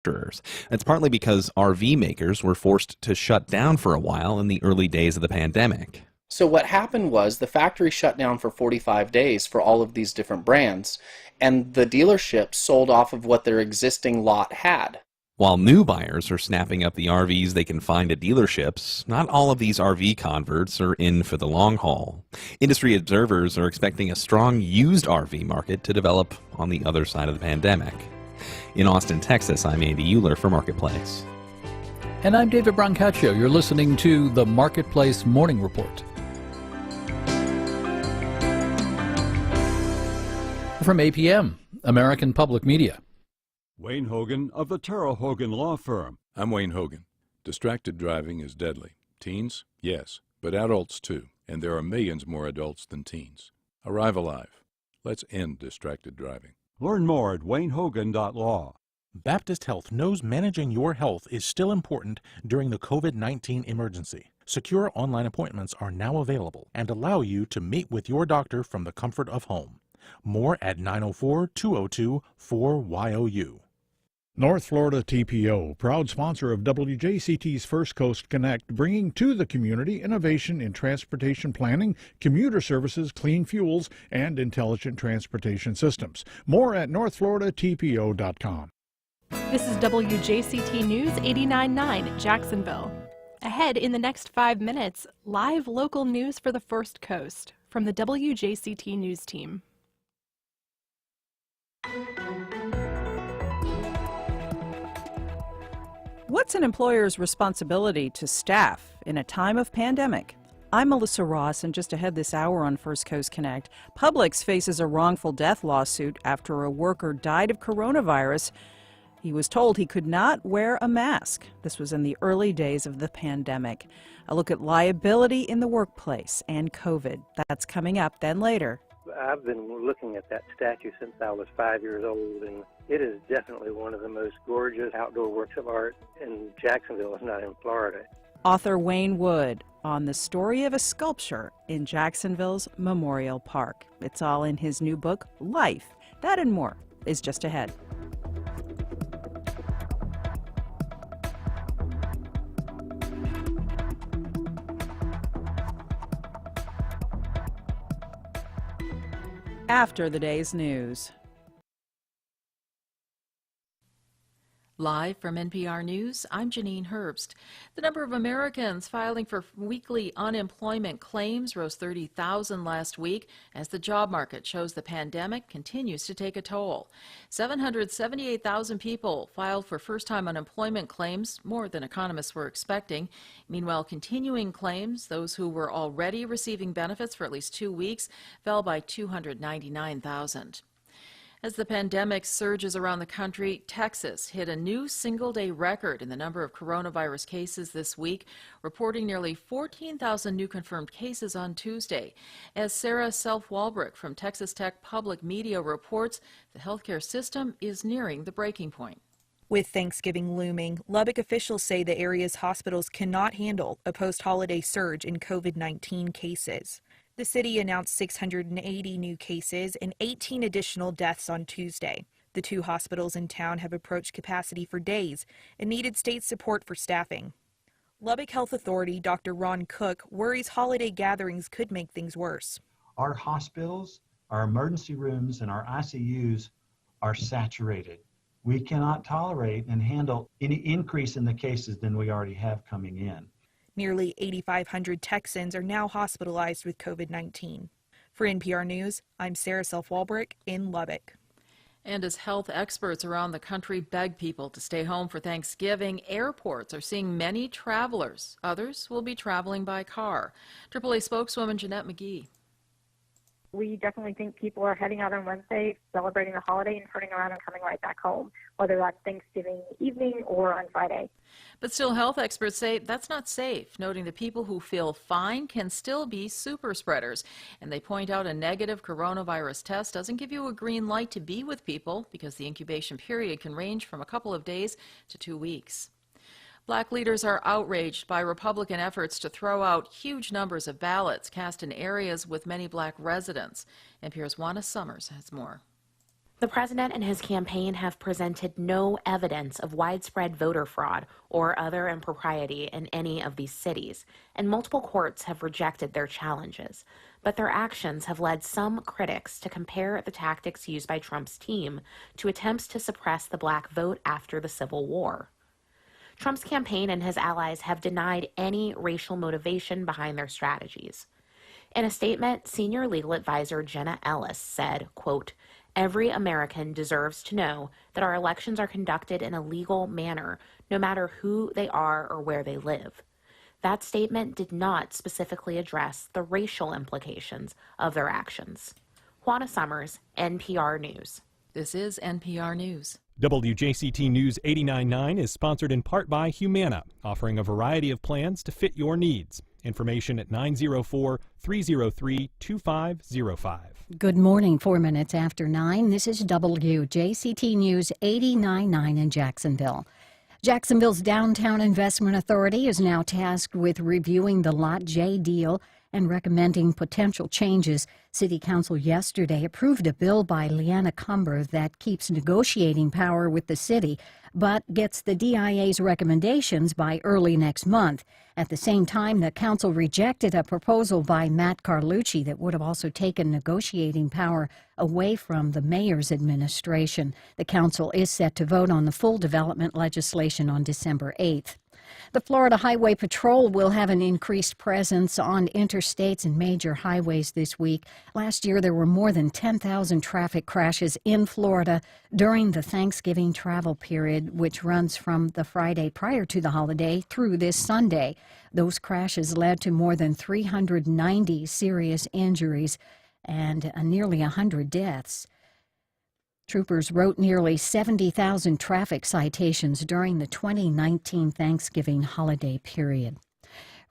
manufacturers. It's partly because RV makers were forced to shut down for a while in the early days of the pandemic. So what happened was the factory shut down for 45 days for all of these different brands, and the dealerships sold off of what their existing lot had. While new buyers are snapping up the RVs they can find at dealerships, not all of these RV converts are in for the long haul. Industry observers are expecting a strong used RV market to develop on the other side of the pandemic. In Austin, Texas, I'm Andy Euler for Marketplace. And I'm David Brancaccio. You're listening to the Marketplace Morning Report. From APM, American Public Media. Wayne Hogan of the Terrell Hogan Law Firm. I'm Wayne Hogan. Distracted driving is deadly. Teens? Yes, but adults too. And there are millions more adults than teens. Arrive alive. Let's end distracted driving. Learn more at waynehogan.law. Baptist Health knows managing your health is still important during the COVID-19 emergency. Secure online appointments are now available and allow you to meet with your doctor from the comfort of home. More at 904-202-4YOU. North Florida TPO, proud sponsor of WJCT's First Coast Connect, bringing to the community innovation in transportation planning, commuter services, clean fuels, and intelligent transportation systems. More at northfloridatpo.com. This is WJCT News 89.9 Jacksonville. Ahead in the next 5 minutes, live local news for the First Coast from the WJCT News team. What's an employer's responsibility to staff in a time of pandemic? I'm Melissa Ross, and just ahead this hour on First Coast Connect, Publix faces a wrongful death lawsuit after a worker died of coronavirus. He was told he could not wear a mask. This was in the early days of the pandemic. A look at liability in the workplace and COVID. That's coming up then later. I've been looking at that statue since I was 5 years old, and it is definitely one of the most gorgeous outdoor works of art in Jacksonville, if not in Florida. Author Wayne Wood on the story of a sculpture in Jacksonville's Memorial Park. It's all in his new book, Life. That and more is just ahead. After the day's news. Live from NPR News, I'm Janine Herbst. The number of Americans filing for weekly unemployment claims rose 30,000 last week as the job market shows the pandemic continues to take a toll. 778,000 people filed for first-time unemployment claims, more than economists were expecting. Meanwhile, continuing claims, those who were already receiving benefits for at least 2 weeks, fell by 299,000. As the pandemic surges around the country, Texas hit a new single-day record in the number of coronavirus cases this week, reporting nearly 14,000 new confirmed cases on Tuesday. As Sarah Self-Walbrick from Texas Tech Public Media reports, the healthcare system is nearing the breaking point. With Thanksgiving looming, Lubbock officials say the area's hospitals cannot handle a post-holiday surge in COVID-19 cases. The city announced 680 new cases and 18 additional deaths on Tuesday. The two hospitals in town have approached capacity for days and needed state support for staffing. Lubbock Health Authority Dr. Ron Cook worries holiday gatherings could make things worse. Our hospitals, our emergency rooms, and our ICUs are saturated. We cannot tolerate and handle any increase in the cases than we already have coming in. Nearly 8,500 Texans are now hospitalized with COVID-19. For NPR News, I'm Sarah Self-Walbrick in Lubbock. And as health experts around the country beg people to stay home for Thanksgiving, airports are seeing many travelers. Others will be traveling by car. AAA spokeswoman Jeanette McGee. We definitely think people are heading out on Wednesday, celebrating the holiday, and turning around and coming right back home, whether that's Thanksgiving evening or on Friday. But still, health experts say that's not safe, noting that people who feel fine can still be super spreaders. And they point out a negative coronavirus test doesn't give you a green light to be with people because the incubation period can range from a couple of days to 2 weeks. Black leaders are outraged by Republican efforts to throw out huge numbers of ballots cast in areas with many black residents. NPR's Juana Summers has more. The president and his campaign have presented no evidence of widespread voter fraud or other impropriety in any of these cities, and multiple courts have rejected their challenges. But their actions have led some critics to compare the tactics used by Trump's team to attempts to suppress the black vote after the Civil War. Trump's campaign and his allies have denied any racial motivation behind their strategies. In a statement, senior legal advisor Jenna Ellis said, quote, "Every American deserves to know that our elections are conducted in a legal manner, no matter who they are or where they live." That statement did not specifically address the racial implications of their actions. Juana Summers, NPR News. This is NPR News. WJCT News 89.9 is sponsored in part by Humana, offering a variety of plans to fit your needs. Information at 904-303-2505. Good morning, 4 minutes after 9. This is WJCT News 89.9 in Jacksonville. Jacksonville's Downtown Investment Authority is now tasked with reviewing the Lot J deal and recommending potential changes. City Council yesterday approved a bill by Leanna Cumber that keeps negotiating power with the city, but gets the DIA's recommendations by early next month. At the same time, the council rejected a proposal by Matt Carlucci that would have also taken negotiating power away from the mayor's administration. The council is set to vote on the full development legislation on December 8th. The Florida Highway Patrol will have an increased presence on interstates and major highways this week. Last year, there were more than 10,000 traffic crashes in Florida during the Thanksgiving travel period, which runs from the Friday prior to the holiday through this Sunday. Those crashes led to more than 390 serious injuries and nearly 100 deaths. Troopers wrote nearly 70,000 traffic citations during the 2019 Thanksgiving holiday period.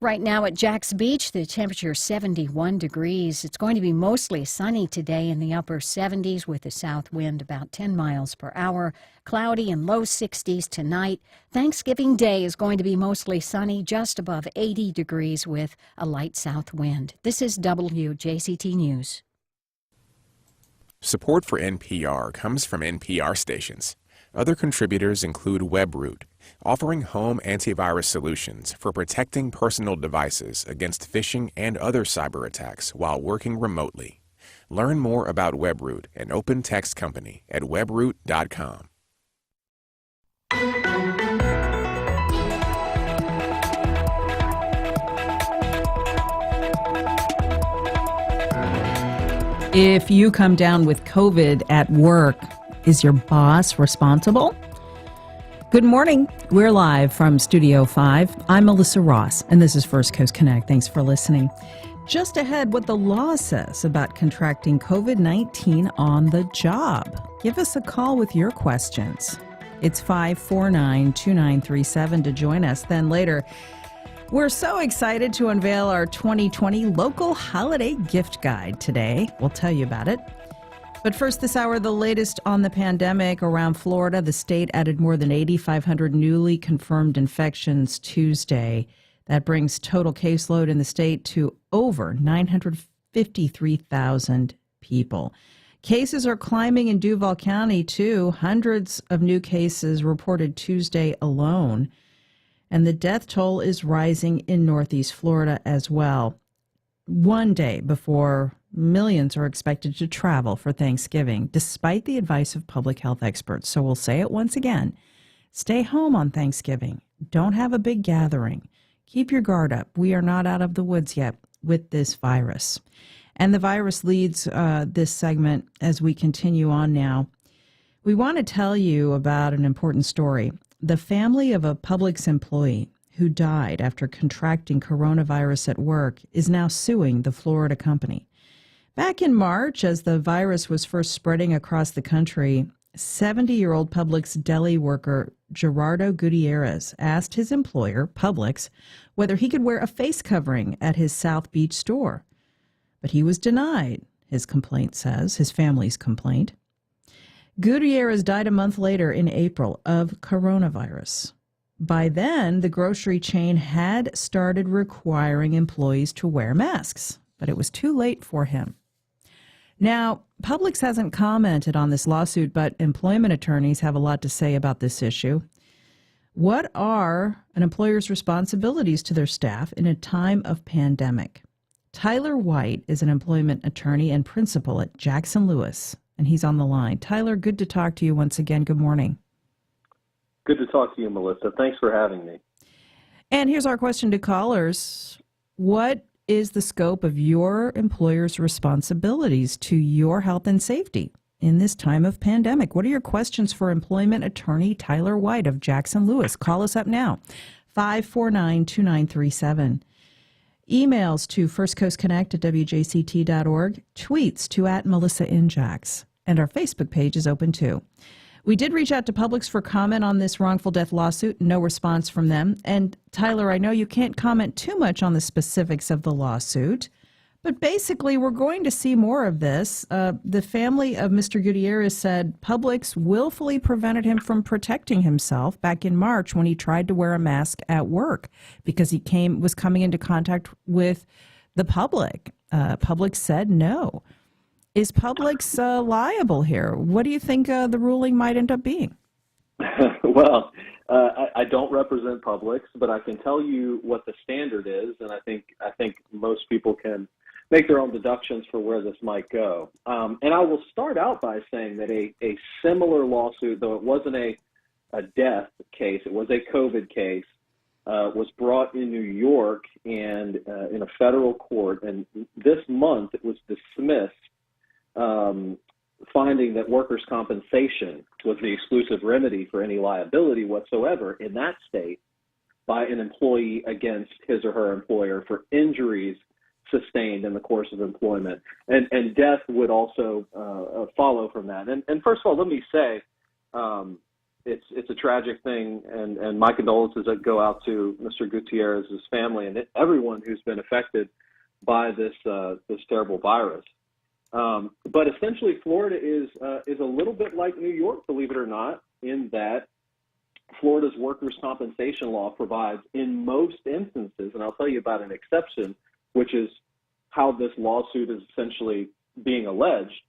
Right now at Jax Beach, the temperature is 71 degrees. It's going to be mostly sunny today in the upper 70s with a south wind about 10 miles per hour. Cloudy and low 60s tonight. Thanksgiving Day is going to be mostly sunny, just above 80 degrees with a light south wind. This is WJCT News. Support for NPR comes from NPR stations. Other contributors include WebRoot, offering home antivirus solutions for protecting personal devices against phishing and other cyber attacks while working remotely. Learn more about WebRoot, an open text company, at webroot.com. If you come down with COVID at work, is your boss responsible? Good morning. We're live from Studio 5. I'm Melissa Ross, and this is First Coast Connect. Thanks for listening. Just ahead, what the law says about contracting COVID-19 on the job. Give us a call with your questions. It's 549-2937 to join us. Then later, we're so excited to unveil our 2020 local holiday gift guide today. We'll tell you about it. But first this hour, the latest on the pandemic around Florida. The state added more than 8,500 newly confirmed infections Tuesday. That brings total caseload in the state to over 953,000 people. Cases are climbing in Duval County, too. Hundreds of new cases reported Tuesday alone. And the death toll is rising in Northeast Florida as well. One day before millions are expected to travel for Thanksgiving, despite the advice of public health experts. So we'll say it once again. Stay home on Thanksgiving. Don't have a big gathering. Keep your guard up. We are not out of the woods yet with this virus. And the virus leads this segment as we continue on now. We want to tell you about an important story. The family of a Publix employee who died after contracting coronavirus at work is now suing the Florida company. Back in March, as the virus was first spreading across the country, 70-year-old Publix deli worker Gerardo Gutierrez asked his employer, Publix, whether he could wear a face covering at his South Beach store. But he was denied, his complaint says, his family's complaint. Gutierrez died a month later in April of coronavirus. By then, the grocery chain had started requiring employees to wear masks, but it was too late for him. Now, Publix hasn't commented on this lawsuit, but employment attorneys have a lot to say about this issue. What are an employer's responsibilities to their staff in a time of pandemic? Tyler White is an employment attorney and principal at Jackson Lewis, and he's on the line. Tyler, good to talk to you once again. Good morning. Good to talk to you, Melissa. Thanks for having me. And here's our question to callers. What is the scope of your employer's responsibilities to your health and safety in this time of pandemic? What are your questions for employment attorney Tyler White of Jackson Lewis? Call us up now, 549-2937. Emails to firstcoastconnect@wjct.org, tweets to @MelissaInJax, and our Facebook page is open too. We did reach out to Publix for comment on this wrongful death lawsuit. No response from them. And Tyler, I know you can't comment too much on the specifics of the lawsuit, but basically we're going to see more of this. The family of Mr. Gutierrez said Publix willfully prevented him from protecting himself back in March when he tried to wear a mask at work because he was coming into contact with the public. Publix said no. Is Publix liable here? What do you think the ruling might end up being? Well, I don't represent Publix, but I can tell you what the standard is, and I think most people can make their own deductions for where this might go. And I will start out by saying that a similar lawsuit, though it wasn't a death case, it was a COVID case, was brought in New York and in a federal court, and this month it was dismissed, finding that workers' compensation was the exclusive remedy for any liability whatsoever in that state by an employee against his or her employer for injuries sustained in the course of employment. And death would also follow from that. And first of all, let me say, it's a tragic thing, and my condolences that go out to Mr. Gutierrez's family and everyone who's been affected by this terrible virus. But essentially, Florida is a little bit like New York, believe it or not, in that Florida's workers' compensation law provides, in most instances, and I'll tell you about an exception, which is how this lawsuit is essentially being alleged.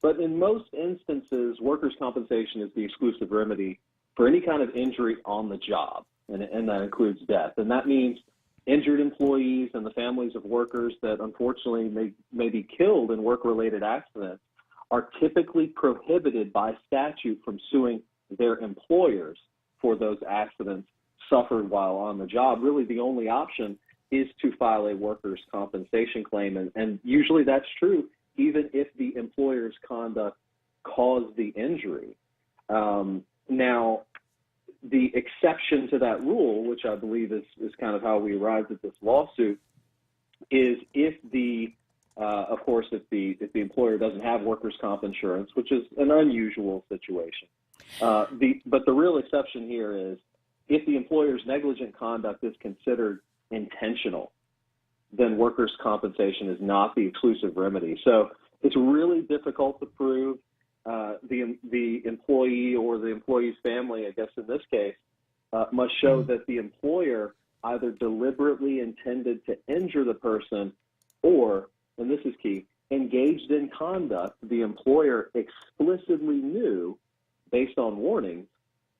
But in most instances, workers' compensation is the exclusive remedy for any kind of injury on the job, and that includes death. And that means injured employees and the families of workers that unfortunately may be killed in work-related accidents are typically prohibited by statute from suing their employers for those accidents suffered while on the job. Really, the only option is to file a workers' compensation claim, and usually that's true even if the employer's conduct caused the injury. Now, the exception to that rule, which I believe is kind of how we arrived at this lawsuit, is if the employer doesn't have workers' comp insurance, which is an unusual situation. But the real exception here is if the employer's negligent conduct is considered intentional, then workers' compensation is not the exclusive remedy. So it's really difficult to prove. The employee or the employee's family, I guess in this case, must show that the employer either deliberately intended to injure the person or, and this is key, engaged in conduct the employer explicitly knew, based on warnings,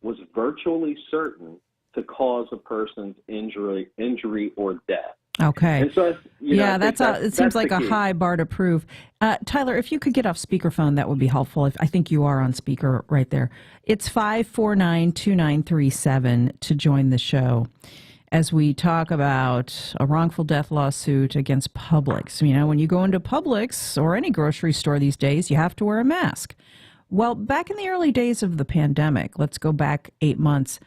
was virtually certain to cause a person's injury or death. Okay. And so, it seems like a high bar to prove. Tyler, if you could get off speakerphone, that would be helpful. I think you are on speaker right there. It's 549-2937 to join the show as we talk about a wrongful death lawsuit against Publix. You know, when you go into Publix or any grocery store these days, you have to wear a mask. Well, back in the early days of the pandemic, let's go back 8 months,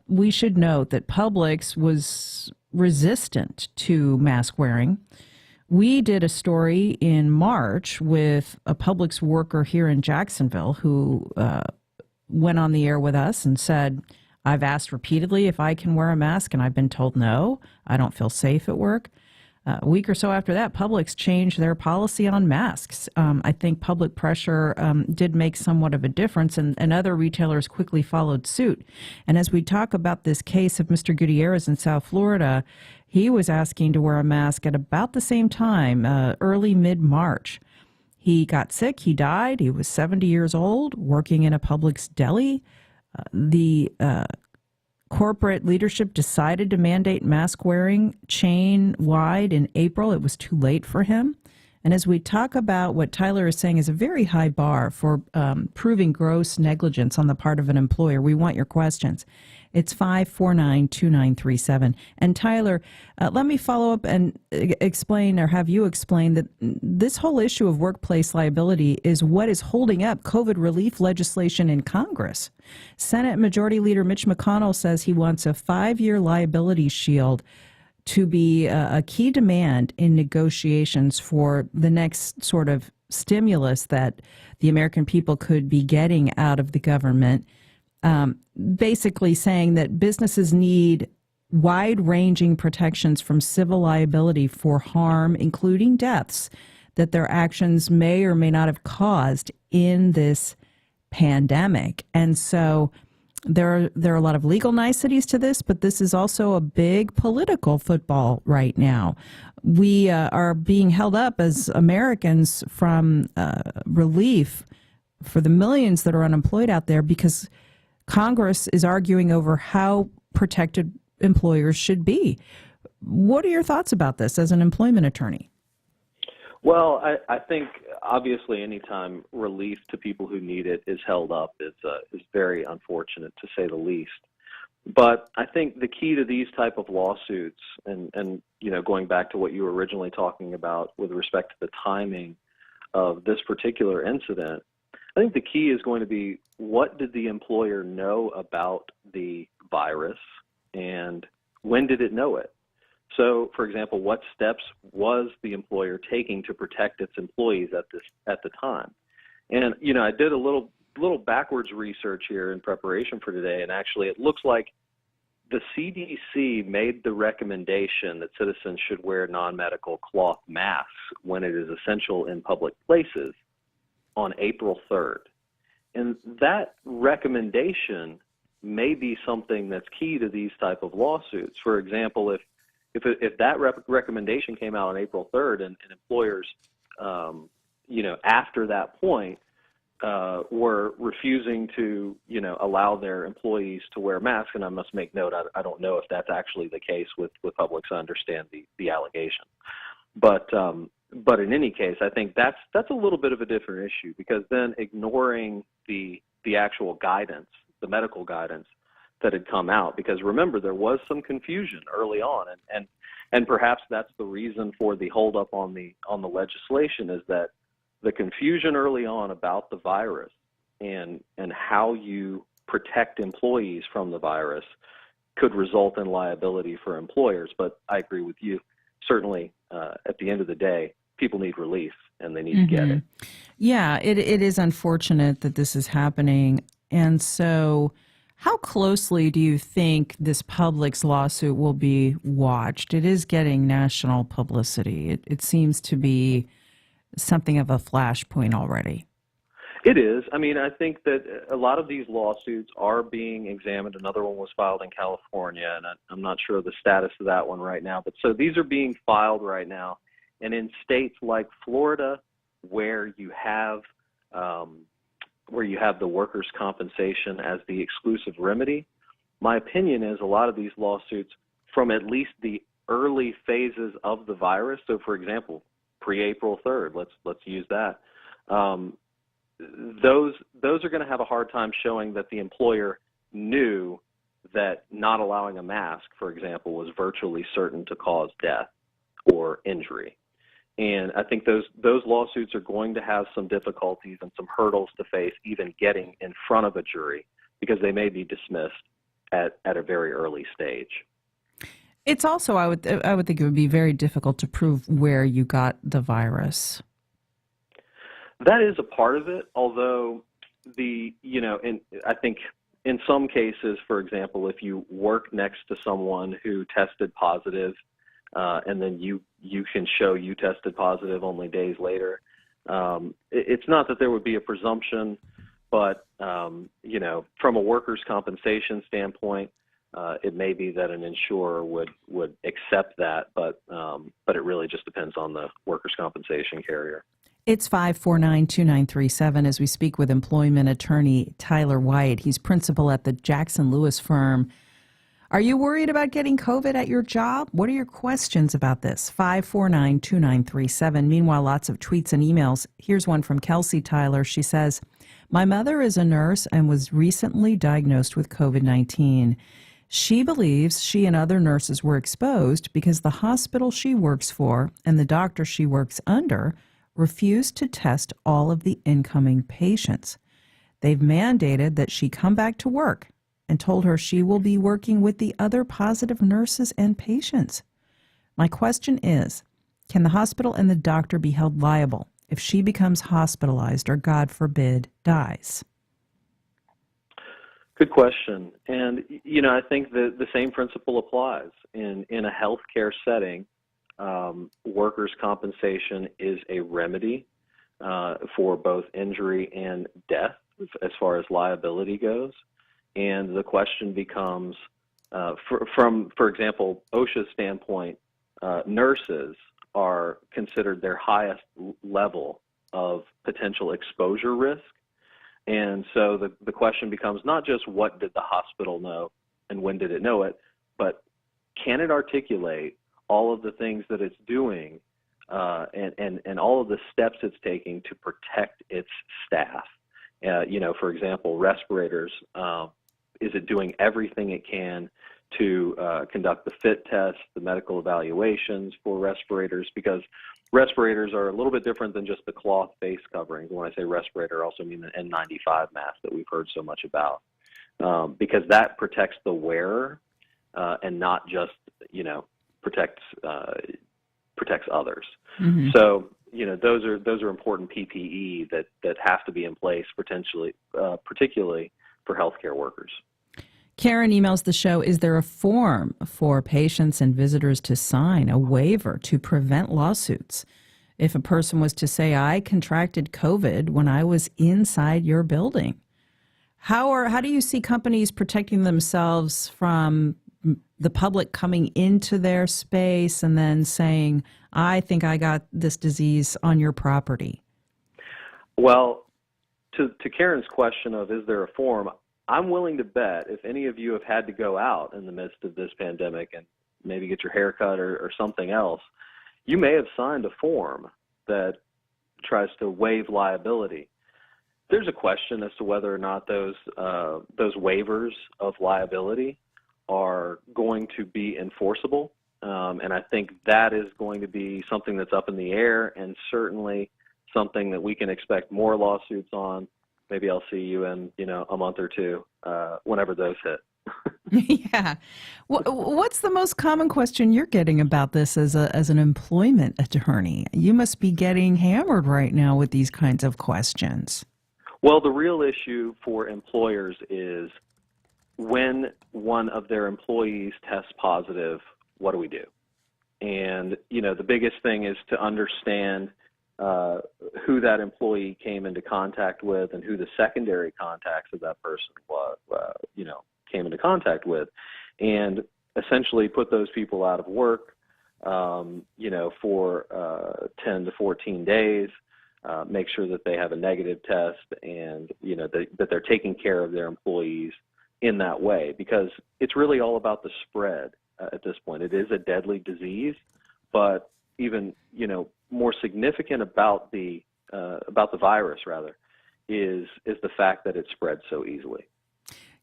we should note that Publix was resistant to mask wearing. We did a story in March with a Publix worker here in Jacksonville who went on the air with us and said, I've asked repeatedly if I can wear a mask and I've been told no, I don't feel safe at work. A week or so after that, Publix changed their policy on masks. I think public pressure did make somewhat of a difference, and other retailers quickly followed suit. And as we talk about this case of Mr. Gutierrez in South Florida, he was asking to wear a mask at about the same time, early mid-March. He got sick. He died. He was 70 years old, working in a Publix deli. The corporate leadership decided to mandate mask wearing chain-wide in April. It was too late for him. And as we talk about what Tyler is saying is a very high bar for proving gross negligence on the part of an employer, we want your questions. It's 549-2937. And Tyler, let me follow up and explain, or have you explain, that this whole issue of workplace liability is what is holding up COVID relief legislation in Congress. Senate Majority Leader Mitch McConnell says he wants a 5-year liability shield to be a key demand in negotiations for the next sort of stimulus that the American people could be getting out of the government. Basically saying that businesses need wide-ranging protections from civil liability for harm, including deaths, that their actions may or may not have caused in this pandemic. And so there are a lot of legal niceties to this, but this is also a big political football right now. We are being held up as Americans from relief for the millions that are unemployed out there because Congress is arguing over how protected employers should be. What are your thoughts about this as an employment attorney? Well, I think obviously anytime relief to people who need it is held up is very unfortunate, to say the least. But I think the key to these type of lawsuits, and you know, going back to what you were originally talking about with respect to the timing of this particular incident, I think the key is going to be, what did the employer know about the virus and when did it know it? So, for example, what steps was the employer taking to protect its employees at the time? And you know, I did a little backwards research here in preparation for today, and actually, it looks like the CDC made the recommendation that citizens should wear non-medical cloth masks when it is essential in public places on April 3rd, and that recommendation may be something that's key to these type of lawsuits. For example, if that recommendation came out on April 3rd and employers, you know, after that point were refusing to, you know, allow their employees to wear masks, and I must make note, I don't know if that's actually the case with Publix. I understand the allegation. But in any case, I think that's a little bit of a different issue, because then ignoring the actual guidance, the medical guidance that had come out, because remember, there was some confusion early on, and perhaps that's the reason for the holdup on the legislation, is that the confusion early on about the virus and how you protect employees from the virus could result in liability for employers. But I agree with you. Certainly, at the end of the day, people need relief and they need to get it. Yeah, it is unfortunate that this is happening. And so how closely do you think this Publix lawsuit will be watched? It is getting national publicity. It seems to be something of a flashpoint already. It is. I mean, I think that a lot of these lawsuits are being examined. Another one was filed in California, and I'm not sure of the status of that one right now. But so these are being filed right now. And in states like Florida, where you have the workers' compensation as the exclusive remedy, my opinion is a lot of these lawsuits, from at least the early phases of the virus, so for example, pre-April 3rd, let's use that, those are going to have a hard time showing that the employer knew that not allowing a mask, for example, was virtually certain to cause death or injury. And I think those lawsuits are going to have some difficulties and some hurdles to face, even getting in front of a jury, because they may be dismissed at a very early stage. It's also, I would think it would be very difficult to prove where you got the virus. That is a part of it, although I think in some cases, for example, if you work next to someone who tested positive, and then you can show you tested positive only days later, it's not that there would be a presumption, but from a workers' compensation standpoint, it may be that an insurer would accept that, but it really just depends on the workers' compensation carrier. It's 549-2937 as we speak with employment attorney Tyler White. He's principal at the Jackson Lewis firm. Are you worried about getting COVID at your job? What are your questions about this? 549-2937. Meanwhile, lots of tweets and emails. Here's one from Kelsey Tyler. She says, my mother is a nurse and was recently diagnosed with COVID-19. She believes she and other nurses were exposed because the hospital she works for and the doctor she works under refused to test all of the incoming patients. They've mandated that she come back to work and told her she will be working with the other positive nurses and patients. My question is, can the hospital and the doctor be held liable if she becomes hospitalized or, God forbid, dies? Good question. And, I think the same principle applies. In a healthcare setting, workers' compensation is a remedy for both injury and death as far as liability goes. And the question becomes, for example, OSHA's standpoint, nurses are considered their highest level of potential exposure risk. And so the question becomes not just what did the hospital know and when did it know it, but can it articulate all of the things that it's doing and all of the steps it's taking to protect its staff? For example, respirators, is it doing everything it can to conduct the fit test, the medical evaluations for respirators? Because respirators are a little bit different than just the cloth face coverings. When I say respirator, I also mean the N95 mask that we've heard so much about, because that protects the wearer and not just, protects others. Mm-hmm. So, those are important PPE that have to be in place particularly for healthcare workers. Karen emails the show, is there a form for patients and visitors to sign, a waiver to prevent lawsuits? If a person was to say, I contracted COVID when I was inside your building, how do you see companies protecting themselves from the public coming into their space and then saying, I think I got this disease on your property? Well, to Karen's question of is there a form, I'm willing to bet if any of you have had to go out in the midst of this pandemic and maybe get your hair cut or something else, you may have signed a form that tries to waive liability. There's a question as to whether or not those waivers of liability are going to be enforceable. And I think that is going to be something that's up in the air and certainly something that we can expect more lawsuits on. Maybe I'll see you in, a month or two, whenever those hit. Yeah. What's the most common question you're getting about this as an employment attorney? You must be getting hammered right now with these kinds of questions. Well, the real issue for employers is when one of their employees tests positive, what do we do? And, the biggest thing is to understand who that employee came into contact with and who the secondary contacts of that person was, came into contact with, and essentially put those people out of work, for 10 to 14 days, make sure that they have a negative test and, that they're taking care of their employees in that way, because it's really all about the spread at this point. It is a deadly disease, but even, more significant about the virus rather is the fact that it spreads so easily.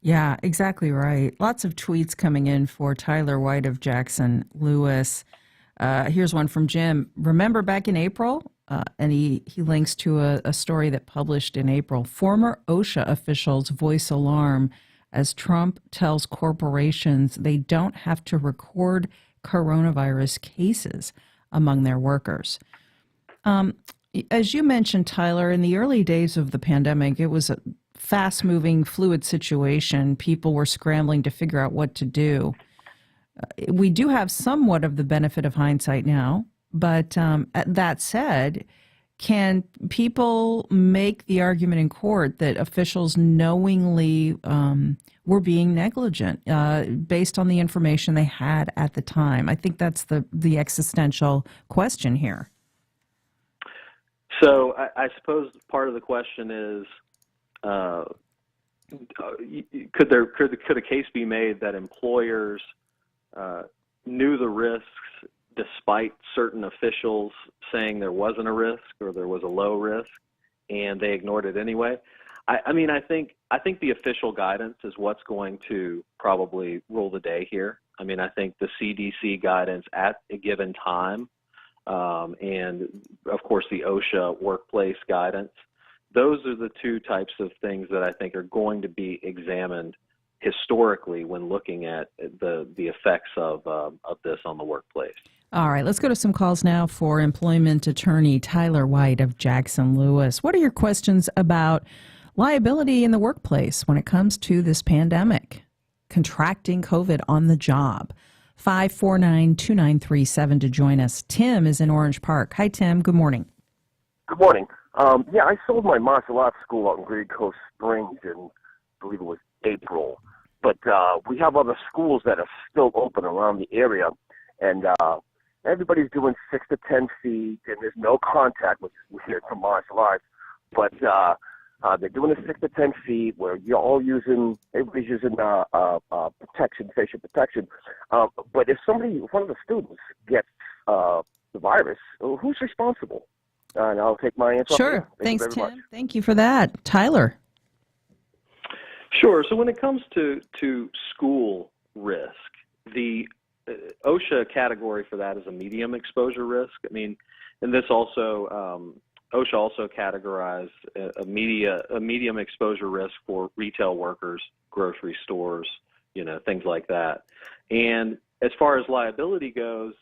Yeah, exactly right. Lots of tweets coming in for Tyler White of Jackson Lewis. Here's one from Jim. Remember back in April? And he links to a story that published in April. Former OSHA officials voice alarm as Trump tells corporations they don't have to record coronavirus cases among their workers. As you mentioned, Tyler, in the early days of the pandemic, it was a fast-moving, fluid situation. People were scrambling to figure out what to do. We do have somewhat of the benefit of hindsight now, but that said, can people make the argument in court that officials knowingly were being negligent based on the information they had at the time? I think that's the existential question here. So I suppose part of the question is, could a case be made that employers knew the risks despite certain officials saying there wasn't a risk or there was a low risk, and they ignored it anyway? I think the official guidance is what's going to probably rule the day here. I mean, I think the CDC guidance at a given time, and of course the OSHA workplace guidance, those are the two types of things that I think are going to be examined historically when looking at the effects of this on the workplace. All right, let's go to some calls now for employment attorney Tyler White of Jackson Lewis. What are your questions about liability in the workplace when it comes to this pandemic, contracting COVID on the job? 549-2937 to join us. Tim is in Orange Park. Hi, Tim. Good morning. Good morning. I sold my martial arts school out in Great Coast Springs in, I believe it was April. But we have other schools that are still open around the area, and everybody's doing 6 to 10 feet, and there's no contact, which we hear from martial arts. But they're doing the 6 to 10 feet where everybody's using protection, facial protection. But if one of the students gets the virus, who's responsible? And I'll take my answer. Sure. Thanks, Tim. Thank you for that. Tyler. Sure. So when it comes to school risk, the OSHA category for that is a medium exposure risk. I mean, and this also, OSHA also categorized a medium exposure risk for retail workers, grocery stores, things like that. And as far as liability goes,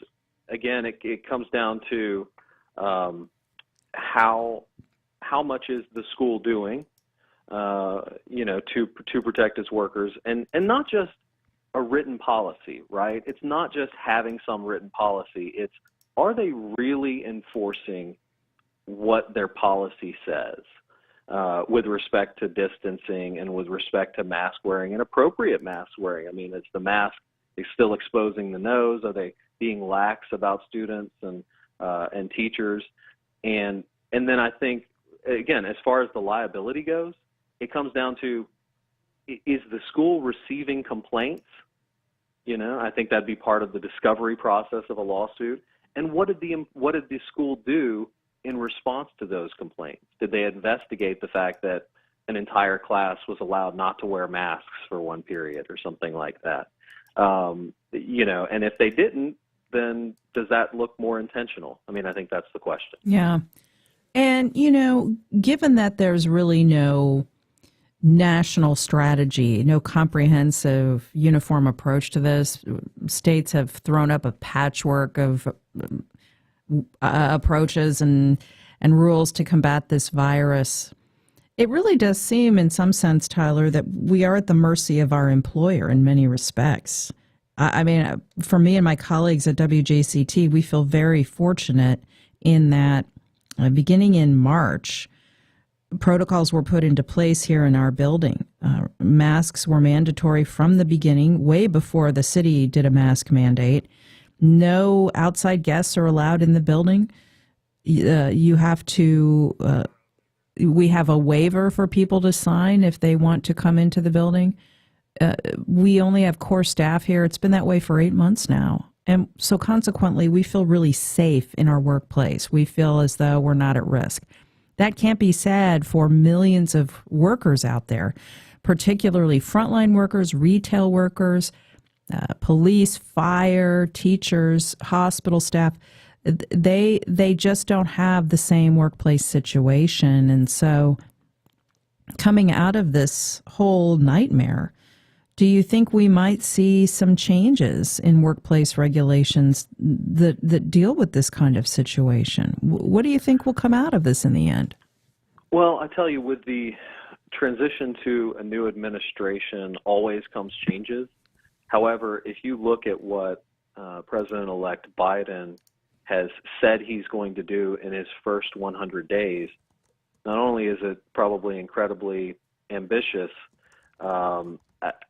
again, it comes down to how much is the school doing, to protect its workers, and not just a written policy, right? It's not just having some written policy. It's, are they really enforcing what their policy says with respect to distancing and with respect to mask wearing and appropriate mask wearing? I mean, is the mask still exposing the nose? Are they being lax about students and teachers? And then I think, again, as far as the liability goes, it comes down to, is the school receiving complaints? I think that'd be part of the discovery process of a lawsuit. And what did the school do in response to those complaints? Did they investigate the fact that an entire class was allowed not to wear masks for one period or something like that? And if they didn't, then does that look more intentional? I mean, I think that's the question. Yeah. And, given that there's really no national strategy, no comprehensive uniform approach to this, states have thrown up a patchwork of approaches and rules to combat this virus. It really does seem, in some sense, Tyler, that we are at the mercy of our employer in many respects. I mean, for me and my colleagues at WJCT, we feel very fortunate in that beginning in March, protocols were put into place here in our building. Masks were mandatory from the beginning, way before the city did a mask mandate. No outside guests are allowed in the building. You have to, we have a waiver for people to sign if they want to come into the building. We only have core staff here. It's been that way for 8 months now. And so consequently, we feel really safe in our workplace. We feel as though we're not at risk. That can't be said for millions of workers out there, particularly frontline workers, retail workers, police, fire, teachers, hospital staff. They just don't have the same workplace situation. And so coming out of this whole nightmare, do you think we might see some changes in workplace regulations that deal with this kind of situation? What do you think will come out of this in the end? Well, I tell you, with the transition to a new administration always comes changes. However, if you look at what President-elect Biden has said he's going to do in his first 100 days, not only is it probably incredibly ambitious,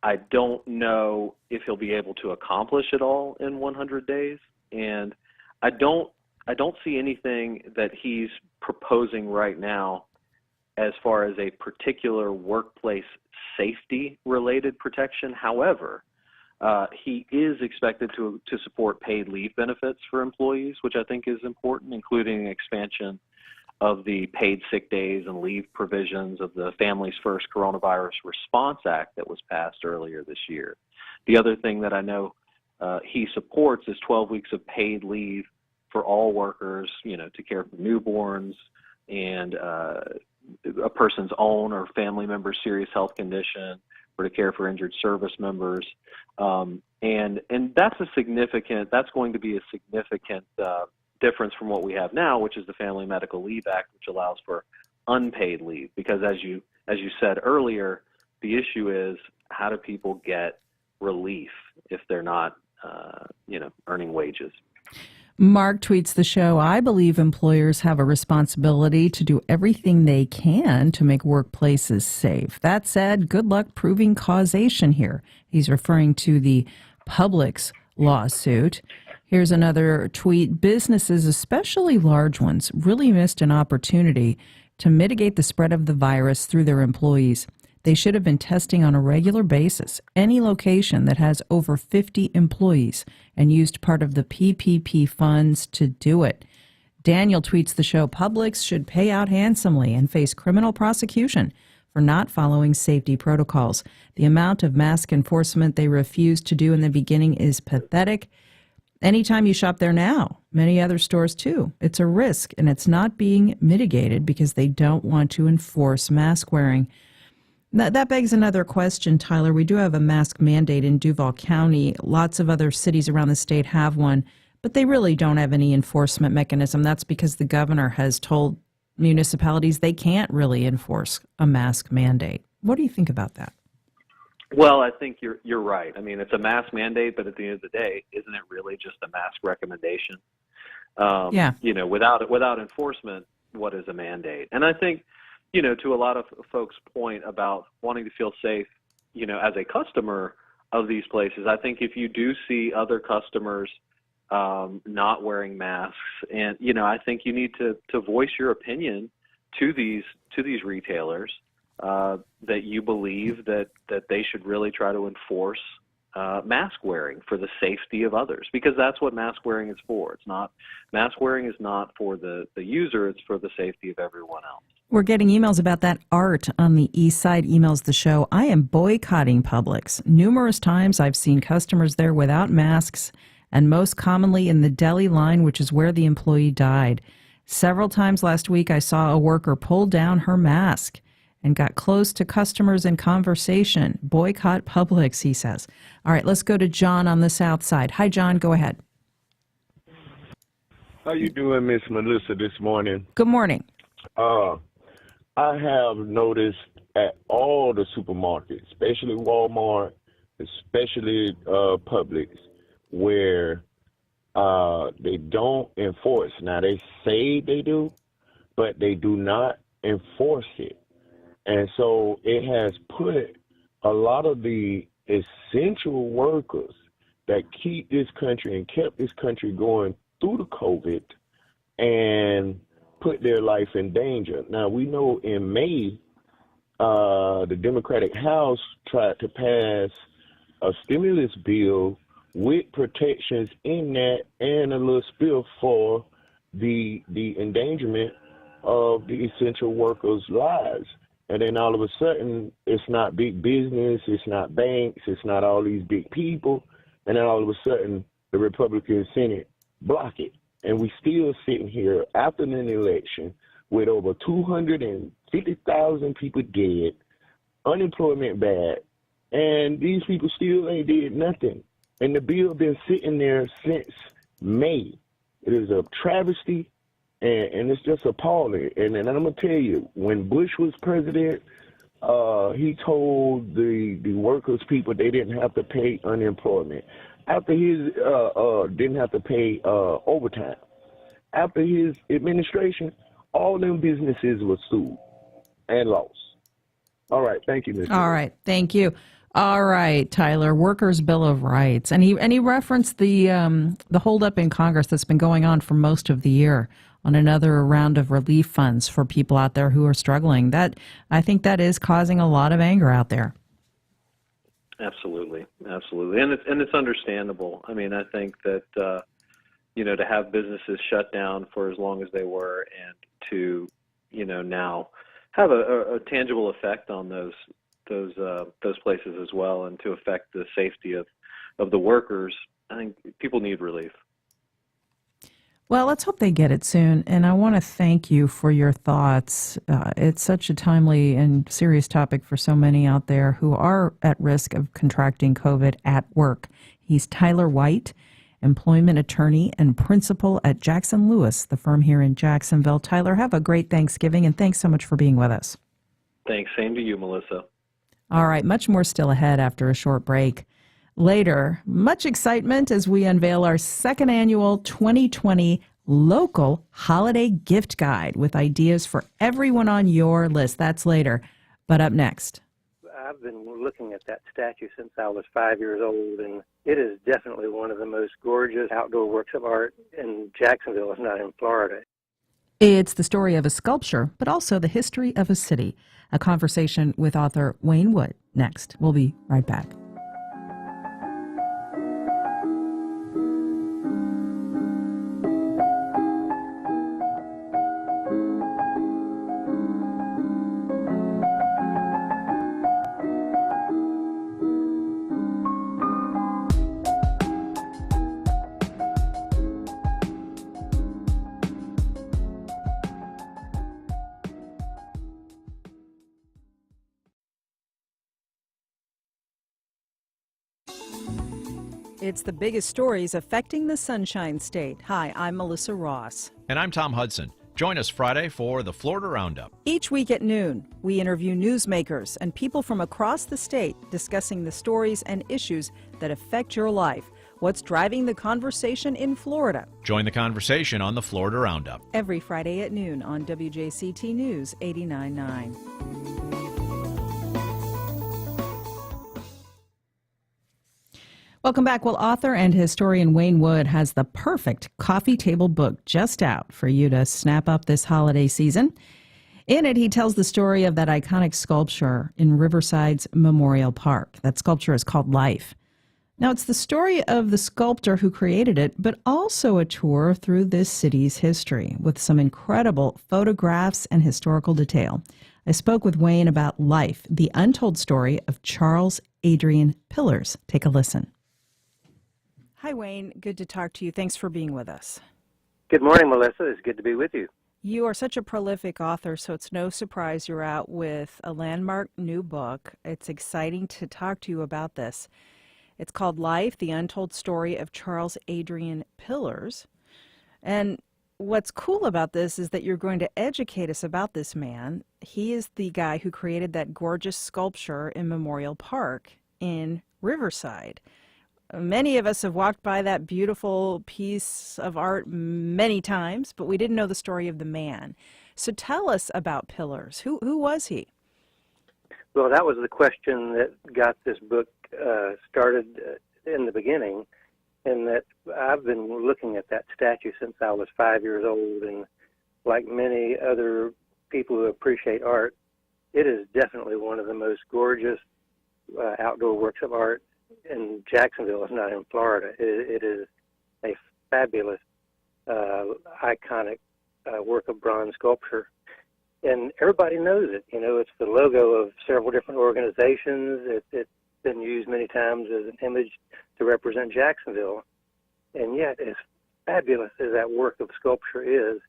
I don't know if he'll be able to accomplish it all in 100 days. And I don't I don't see anything that he's proposing right now as far as a particular workplace safety-related protection. However, he is expected to support paid leave benefits for employees, which I think is important, including expansion of the paid sick days and leave provisions of the Families First Coronavirus Response Act that was passed earlier this year. The other thing that I know he supports is 12 weeks of paid leave for all workers, to care for newborns and a person's own or family member's serious health condition, or to care for injured service members. And that's going to be a significant difference from what we have now, which is the Family Medical Leave Act, which allows for unpaid leave. Because as you said earlier, the issue is, how do people get relief if they're not, earning wages? Mark tweets the show, I believe employers have a responsibility to do everything they can to make workplaces safe. That said, good luck proving causation here. He's referring to the Publix lawsuit. Here's another tweet. Businesses, especially large ones, really missed an opportunity to mitigate the spread of the virus through their employees. They should have been testing on a regular basis any location that has over 50 employees and used part of the PPP funds to do it. Daniel tweets the show, Publix should pay out handsomely and face criminal prosecution for not following safety protocols. The amount of mask enforcement they refused to do in the beginning is pathetic. Anytime you shop there now, many other stores too, it's a risk, and it's not being mitigated because they don't want to enforce mask wearing. That begs another question, Tyler. We do have a mask mandate in Duval County. Lots of other cities around the state have one, but they really don't have any enforcement mechanism. That's because the governor has told municipalities they can't really enforce a mask mandate. What do you think about that? Well, I think you're right. I mean, it's a mask mandate, but at the end of the day, isn't it really just a mask recommendation? Yeah. Without enforcement, what is a mandate? And I think, to a lot of folks' point about wanting to feel safe, as a customer of these places, I think if you do see other customers not wearing masks, and I think you need to voice your opinion to these retailers that you believe that they should really try to enforce mask wearing for the safety of others, because that's what mask wearing is for. Mask wearing is not for the user; it's for the safety of everyone else. We're getting emails about that. Art on the East Side emails the show, I am boycotting Publix. Numerous times I've seen customers there without masks, and most commonly in the deli line, which is where the employee died. Several times last week I saw a worker pull down her mask and got close to customers in conversation. Boycott Publix, he says. All right, let's go to John on the South Side. Hi, John, go ahead. How you doing, Miss Melissa, this morning? Good morning. I have noticed at all the supermarkets, especially Walmart, especially Publix, where they don't enforce. Now, they say they do, but they do not enforce it. And so it has put a lot of the essential workers that keep this country and kept this country going through the COVID and put their life in danger. Now, we know in May, the Democratic House tried to pass a stimulus bill with protections in that and a little spill for the endangerment of the essential workers' lives. And then all of a sudden, it's not big business, it's not banks, it's not all these big people. And then all of a sudden, the Republican Senate block it. And we still sitting here after an election with over 250,000 people dead, unemployment bad, and these people still ain't did nothing. And the bill been sitting there since May. It is a travesty, and it's just appalling. And I'm going to tell you, when Bush was president, he told the workers people they didn't have to pay unemployment. After his didn't have to pay overtime. After his administration, all them businesses were sued and lost. All right, thank you, Mr. All right, thank you. All right, Tyler, Workers' Bill of Rights. And he referenced the holdup in Congress that's been going on for most of the year on another round of relief funds for people out there who are struggling. I think that is causing a lot of anger out there. Absolutely, and it's understandable. I mean, I think that to have businesses shut down for as long as they were, and to now have a tangible effect on those places as well, and to affect the safety of the workers, I think people need relief. Well, let's hope they get it soon. And I want to thank you for your thoughts. It's such a timely and serious topic for so many out there who are at risk of contracting COVID at work. He's Tyler White, employment attorney and principal at Jackson Lewis, the firm here in Jacksonville. Tyler, have a great Thanksgiving, and thanks so much for being with us. Thanks. Same to you, Melissa. All right, much more still ahead after a short break. Later, much excitement as we unveil our second annual 2020 local holiday gift guide with ideas for everyone on your list. That's later. But up next. I've been looking at that statue since I was 5 years old, and it is definitely one of the most gorgeous outdoor works of art in Jacksonville, if not in Florida. It's the story of a sculpture, but also the history of a city. A conversation with author Wayne Wood next. We'll be right back. It's the biggest stories affecting the Sunshine State. Hi, I'm Melissa Ross. And I'm Tom Hudson. Join us Friday for the Florida Roundup. Each week at noon, we interview newsmakers and people from across the state discussing the stories and issues that affect your life. What's driving the conversation in Florida? Join the conversation on the Florida Roundup. Every Friday at noon on WJCT News 89.9. Welcome back. Well, author and historian Wayne Wood has the perfect coffee table book just out for you to snap up this holiday season. In it, he tells the story of that iconic sculpture in Riverside's Memorial Park. That sculpture is called Life. Now, it's the story of the sculptor who created it, but also a tour through this city's history with some incredible photographs and historical detail. I spoke with Wayne about Life, the untold story of Charles Adrian Pillars. Take a listen. Hi, Wayne. Good to talk to you. Thanks for being with us. Good morning, Melissa. It's good to be with you. You are such a prolific author, so it's no surprise you're out with a landmark new book. It's exciting to talk to you about this. It's called Life, the Untold Story of Charles Adrian Pillars. And what's cool about this is that you're going to educate us about this man. He is the guy who created that gorgeous sculpture in Memorial Park in Riverside. Many of us have walked by that beautiful piece of art many times, but we didn't know the story of the man. So tell us about Pillars. Who was he? Well, that was the question that got this book started in the beginning, and that I've been looking at that statue since I was 5 years old, and like many other people who appreciate art, it is definitely one of the most gorgeous outdoor works of art in Jacksonville, if not in Florida. It is a fabulous, iconic work of bronze sculpture. And everybody knows it. You know, it's the logo of several different organizations. It's been used many times as an image to represent Jacksonville. And yet, as fabulous as that work of sculpture is,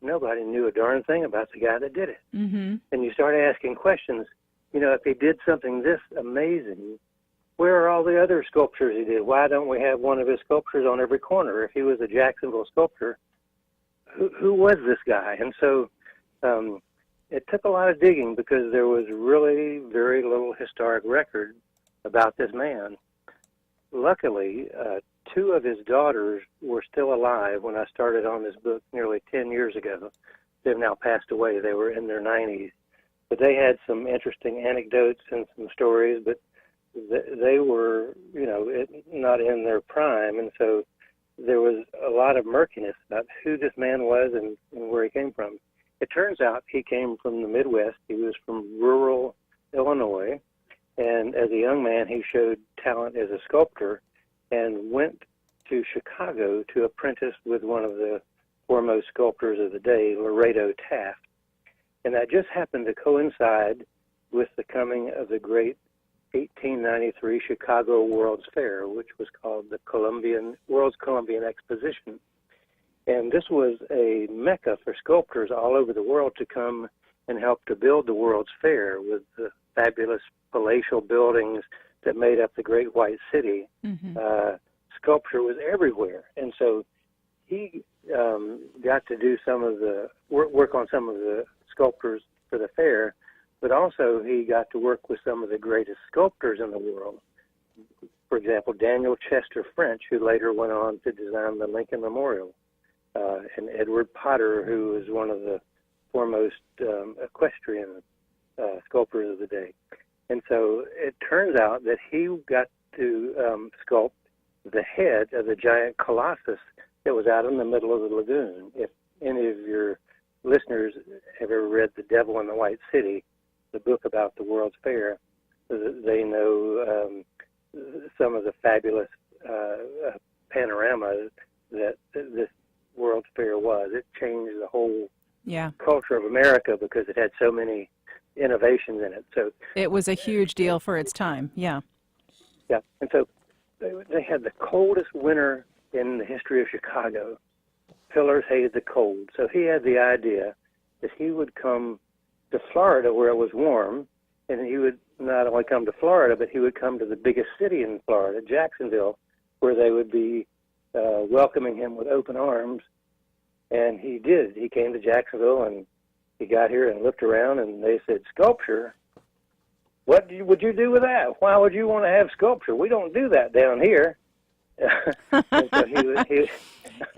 nobody knew a darn thing about the guy that did it. Mm-hmm. And you start asking questions, you know, if he did something this amazing, where are all the other sculptures he did? Why don't we have one of his sculptures on every corner? If he was a Jacksonville sculptor, who was this guy? And so it took a lot of digging because there was really very little historic record about this man. Luckily, two of his daughters were still alive when I started on this book nearly 10 years ago. They've now passed away. They were in their 90s. But they had some interesting anecdotes and some stories, but they were, not in their prime, and so there was a lot of murkiness about who this man was and where he came from. It turns out he came from the Midwest. He was from rural Illinois, and as a young man, he showed talent as a sculptor and went to Chicago to apprentice with one of the foremost sculptors of the day, Lorado Taft. And that just happened to coincide with the coming of the great 1893 Chicago World's Fair, which was called the World's Columbian Exposition. And this was a mecca for sculptors all over the world to come and help to build the World's Fair with the fabulous palatial buildings that made up the Great White City. Sculpture was everywhere. And so he got to do some of the work on some of the sculptors for the fair, but also he got to work with some of the greatest sculptors in the world. For example, Daniel Chester French, who later went on to design the Lincoln Memorial, and Edward Potter, who was one of the foremost equestrian sculptors of the day. And so it turns out that he got to sculpt the head of the giant colossus that was out in the middle of the lagoon. If any of your listeners have ever read The Devil in the White City, the book about the World's Fair, they know some of the fabulous panorama that this World's Fair was. It changed the whole culture of America because it had so many innovations in it. So it was a huge deal for its time. Yeah. And so they had the coldest winter in the history of Chicago. Pillars hated the cold, so he had the idea that he would come to Florida where it was warm, and he would not only come to Florida, but he would come to the biggest city in Florida, Jacksonville, where they would be welcoming him with open arms. And he did. He came to Jacksonville, and he got here and looked around, and they said, "Sculpture? What would you do with that? Why would you want to have sculpture? We don't do that down here." And so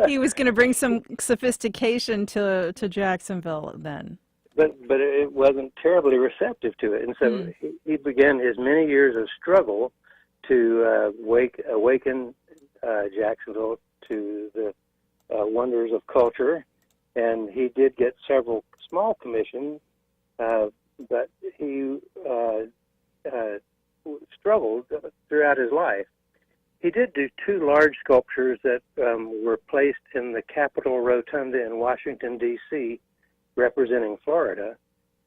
he was going to bring some sophistication to Jacksonville then. But it wasn't terribly receptive to it, and so he began his many years of struggle to awaken Jacksonville to the wonders of culture. And he did get several small commissions, but he struggled throughout his life. He did do two large sculptures that were placed in the Capitol Rotunda in Washington, D.C., representing Florida,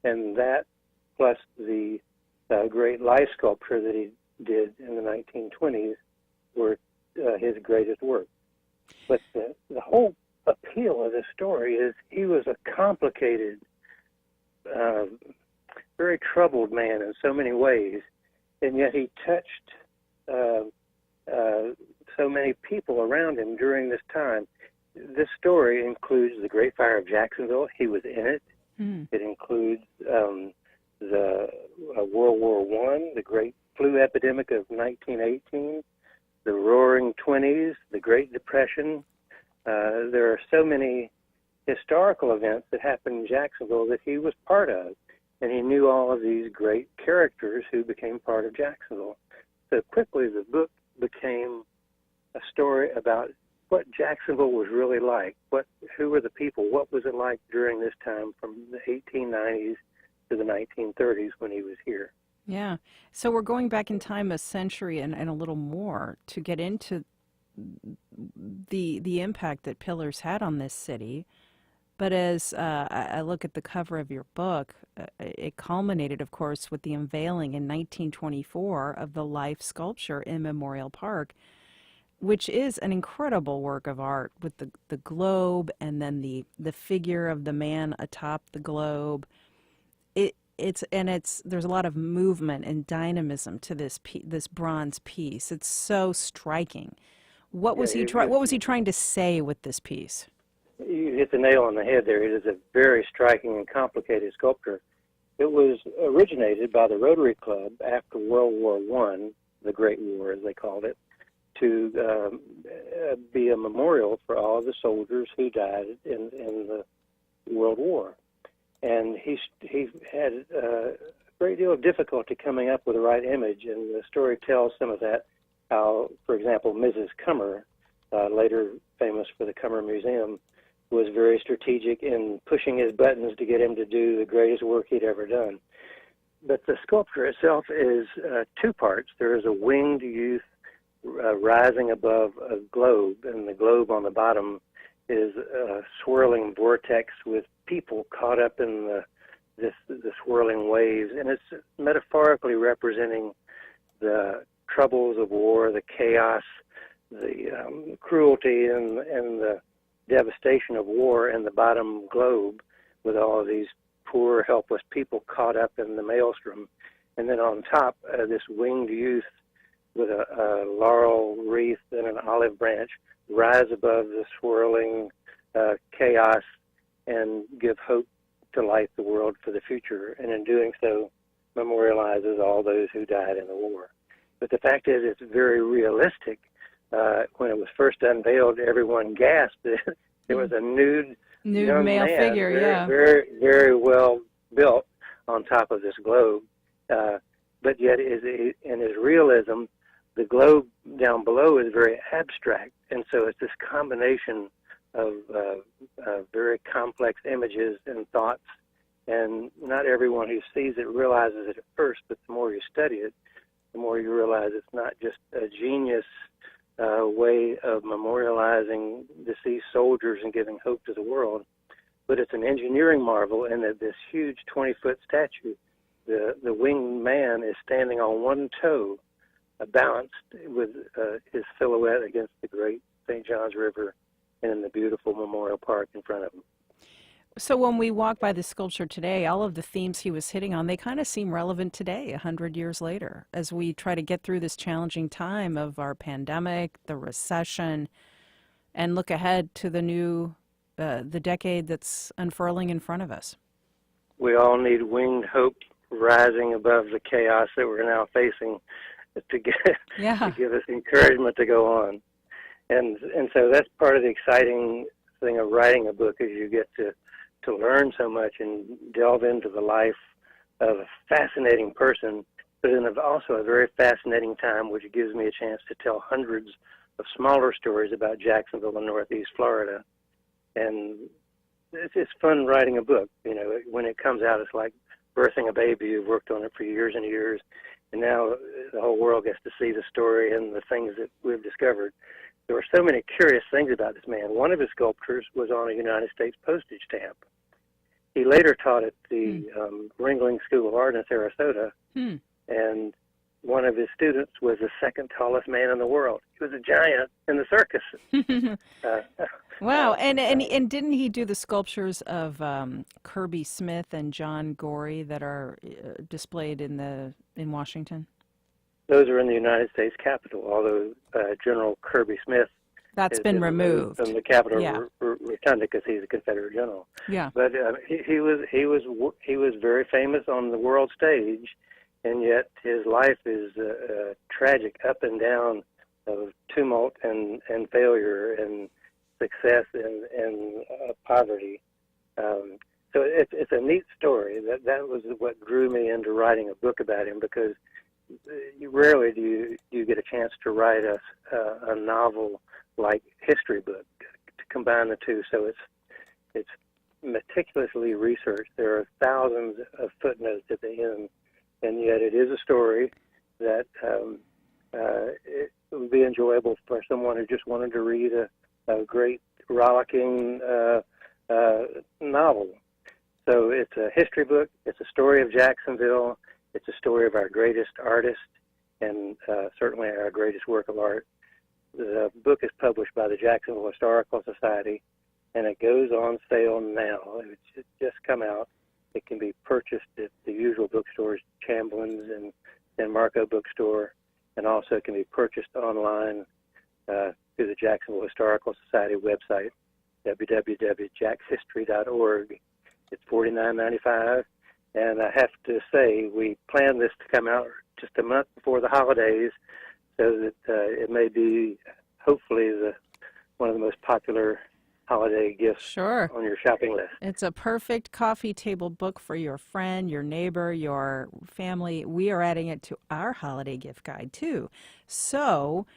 and that plus the great life sculpture that he did in the 1920s were his greatest work. But the whole appeal of this story is he was a complicated, very troubled man in so many ways, and yet he touched so many people around him during this time. This story includes the Great Fire of Jacksonville. He was in it. It includes the World War I, the Great Flu Epidemic of 1918, the Roaring '20s, the Great Depression. There are so many historical events that happened in Jacksonville that he was part of, and he knew all of these great characters who became part of Jacksonville. So quickly the book became a story about what Jacksonville was really like, who were the people, what was it like during this time from the 1890s to the 1930s when he was here. Yeah. So we're going back in time a century and a little more to get into the impact that Pillars had on this city. But as I look at the cover of your book, it culminated, of course, with the unveiling in 1924 of the life sculpture in Memorial Park, which is an incredible work of art with the globe and then the figure of the man atop the globe. There's a lot of movement and dynamism to this bronze piece. It's so striking. What was he trying to say with this piece? You hit the nail on the head there. It is a very striking and complicated sculpture. It was originated by the Rotary Club after World War I, the Great War as they called it, to be a memorial for all the soldiers who died in the World War. and he had a great deal of difficulty coming up with the right image, and the story tells some of that. How, for example, Mrs. Cummer, later famous for the Cummer Museum, was very strategic in pushing his buttons to get him to do the greatest work he'd ever done. But the sculpture itself is two parts. There is a winged youth rising above a globe, and the globe on the bottom is a swirling vortex with people caught up in the swirling waves, and it's metaphorically representing the troubles of war, the chaos, the cruelty, and the devastation of war in the bottom globe, with all of these poor, helpless people caught up in the maelstrom. And then on top, this winged youth with a laurel wreath and an olive branch rise above the swirling chaos and give hope to light the world for the future, and in doing so memorializes all those who died in the war. But the fact is, it's very realistic. When it was first unveiled, everyone gasped. It was a nude young male man, figure, very, very, very well built on top of this globe. But yet, in his realism, the globe down below is very abstract, and so it's this combination of very complex images and thoughts. And not everyone who sees it realizes it at first, but the more you study it, the more you realize it's not just a genius way of memorializing deceased soldiers and giving hope to the world, but it's an engineering marvel in that this huge 20-foot statue, the winged man is standing on one toe, balanced with his silhouette against the great St. Johns River and in the beautiful memorial park in front of him. So when we walk by the sculpture today, all of the themes he was hitting on, they kind of seem relevant today, 100 years later, as we try to get through this challenging time of our pandemic, the recession, and look ahead to the new, the decade that's unfurling in front of us. We all need winged hope rising above the chaos that we're now facing to give us encouragement to go on. And so that's part of the exciting thing of writing a book, is you get to learn so much and delve into the life of a fascinating person, but in also a very fascinating time, which gives me a chance to tell hundreds of smaller stories about Jacksonville and Northeast Florida. And it's fun writing a book. You know, when it comes out, it's like birthing a baby. You've worked on it for years and years, and now the whole world gets to see the story and the things that we've discovered. There were so many curious things about this man. One of his sculptures was on a United States postage stamp. He later taught at the Ringling School of Art in Sarasota, and one of his students was the second tallest man in the world. He was a giant in the circus. Wow, and didn't he do the sculptures of Kirby Smith and John Gorey that are displayed in Washington? Those are in the United States Capitol, although General Kirby Smith that's been removed from the Capitol Rotunda because he's a Confederate general. Yeah, but he was very famous on the world stage, and yet his life is tragic, up and down of tumult and failure and success and poverty. So it's a neat story. That was what drew me into writing a book about him, because rarely do you get a chance to write a novel like history book, to combine the two. So it's meticulously researched. There are thousands of footnotes at the end, and yet it is a story that it would be enjoyable for someone who just wanted to read a great rollicking novel. So it's a history book. It's a story of Jacksonville. It's a story of our greatest artist and certainly our greatest work of art. The book is published by the Jacksonville Historical Society, and it goes on sale now. It's just come out. It can be purchased at the usual bookstores, Chamblin's and San Marco Bookstore, and also it can be purchased online through the Jacksonville Historical Society website, www.jackshistory.org. It's $49.95. And I have to say, we planned this to come out just a month before the holidays, so that it may be, hopefully, one of the most popular holiday gifts Sure. on your shopping list. It's a perfect coffee table book for your friend, your neighbor, your family. We are adding it to our holiday gift guide too. So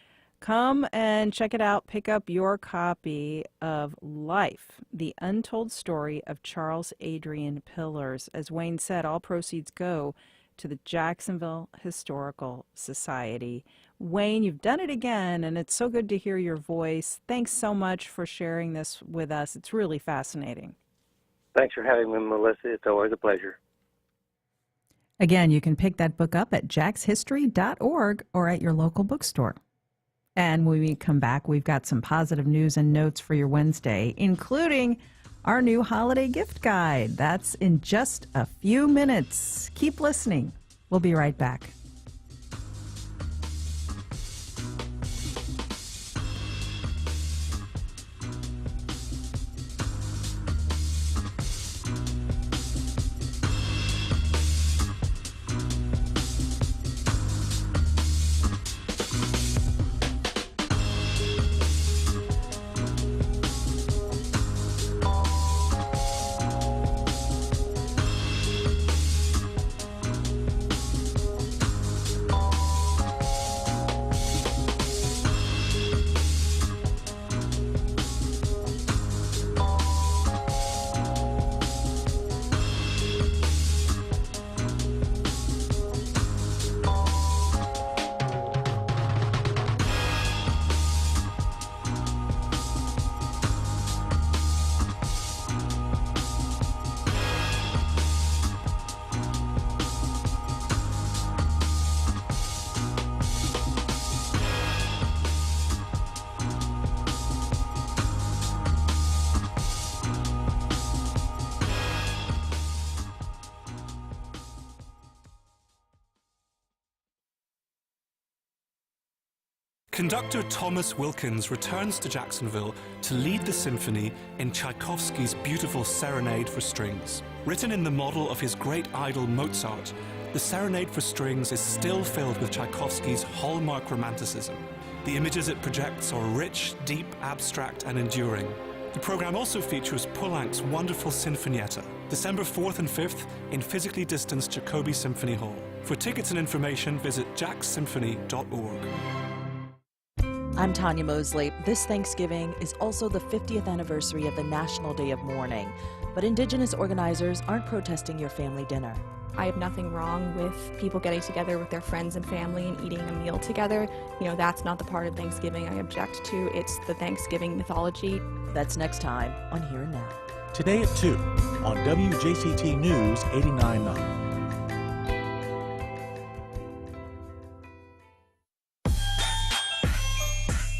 come and check it out. Pick up your copy of Life, the Untold Story of Charles Adrian Pillars. As Wayne said, all proceeds go to the Jacksonville Historical Society. Wayne, you've done it again, and it's so good to hear your voice. Thanks so much for sharing this with us. It's really fascinating. Thanks for having me, Melissa. It's always a pleasure. Again, you can pick that book up at jackshistory.org or at your local bookstore. And when we come back, we've got some positive news and notes for your Wednesday, including our new holiday gift guide. That's in just a few minutes. Keep listening. We'll be right back. Conductor Thomas Wilkins returns to Jacksonville to lead the symphony in Tchaikovsky's beautiful Serenade for Strings. Written in the model of his great idol Mozart, the Serenade for Strings is still filled with Tchaikovsky's hallmark romanticism. The images it projects are rich, deep, abstract, and enduring. The program also features Poulenc's wonderful Sinfonietta, December 4th and 5th in physically distanced Jacoby Symphony Hall. For tickets and information, visit jacksymphony.org. I'm Tanya Mosley. This Thanksgiving is also the 50th anniversary of the National Day of Mourning, but Indigenous organizers aren't protesting your family dinner. I have nothing wrong with people getting together with their friends and family and eating a meal together. You know, that's not the part of Thanksgiving I object to. It's the Thanksgiving mythology. That's next time on Here and Now. Today at 2 on WJCT News 89.9.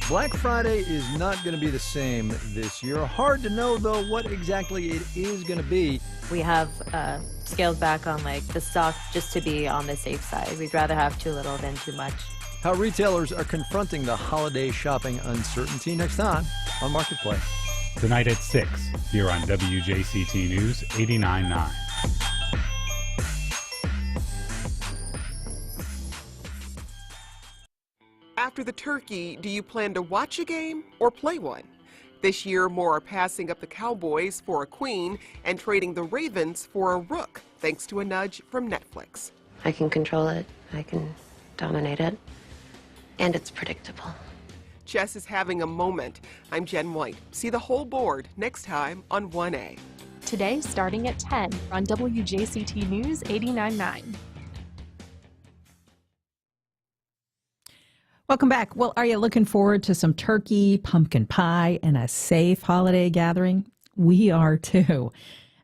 Black Friday is not going to be the same this year. Hard to know, though, what exactly it is going to be. We have scaled back on the stock just to be on the safe side. We'd rather have too little than too much. How retailers are confronting the holiday shopping uncertainty next time on Marketplace. Tonight at 6 here on WJCT News 89.9. After the turkey, do you plan to watch a game or play one? This year, more are passing up the Cowboys for a queen and trading the Ravens for a rook, thanks to a nudge from Netflix. I can control it. I can dominate it. And it's predictable. Chess is having a moment. I'm Jen White. See the whole board next time on 1A. Today, starting at 10 on WJCT News 89.9. Welcome back. Well, are you looking forward to some turkey, pumpkin pie, and a safe holiday gathering? We are too.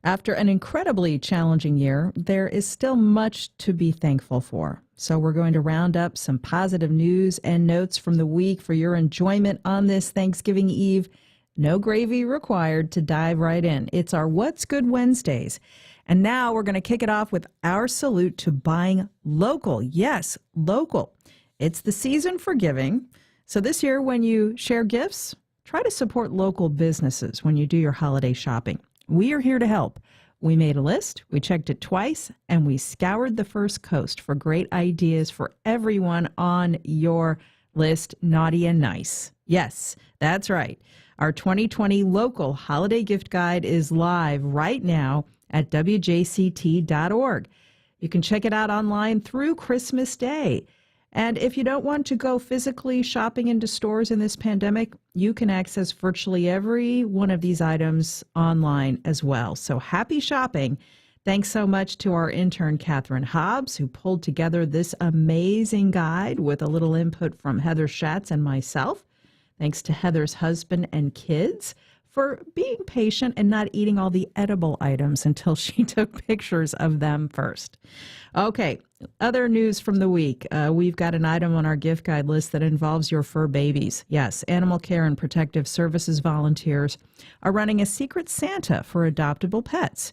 After an incredibly challenging year, there is still much to be thankful for. So we're going to round up some positive news and notes from the week for your enjoyment on this Thanksgiving Eve. No gravy required to dive right in. It's our What's Good Wednesdays. And now we're going to kick it off with our salute to buying local. Yes, local. It's the season for giving. So this year, when you share gifts, try to support local businesses when you do your holiday shopping. We are here to help. We made a list, we checked it twice, and we scoured the First Coast for great ideas for everyone on your list, naughty and nice. Yes, that's right. Our 2020 local holiday gift guide is live right now at wjct.org. You can check it out online through Christmas Day. And if you don't want to go physically shopping into stores in this pandemic, you can access virtually every one of these items online as well. So happy shopping. Thanks so much to our intern, Catherine Hobbs, who pulled together this amazing guide with a little input from Heather Schatz and myself. Thanks to Heather's husband and kids for being patient and not eating all the edible items until she took pictures of them first. Okay, other news from the week. We've got an item on our gift guide list that involves your fur babies. Yes, Animal Care and Protective Services volunteers are running a Secret Santa for adoptable pets.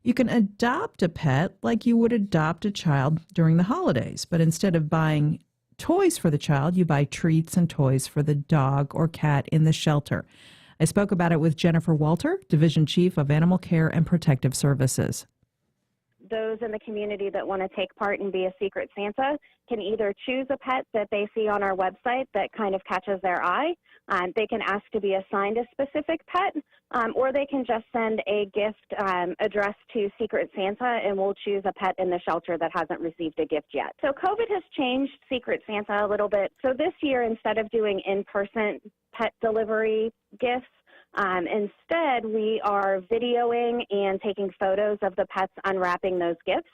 You can adopt a pet like you would adopt a child during the holidays, but instead of buying toys for the child, you buy treats and toys for the dog or cat in the shelter. I spoke about it with Jennifer Walter, Division Chief of Animal Care and Protective Services. Those in the community that want to take part and be a Secret Santa can either choose a pet that they see on our website that kind of catches their eye. They can ask to be assigned a specific pet, or they can just send a gift addressed to Secret Santa, and we'll choose a pet in the shelter that hasn't received a gift yet. So COVID has changed Secret Santa a little bit. So this year, instead of doing in-person pet delivery gifts, instead, we are videoing and taking photos of the pets unwrapping those gifts.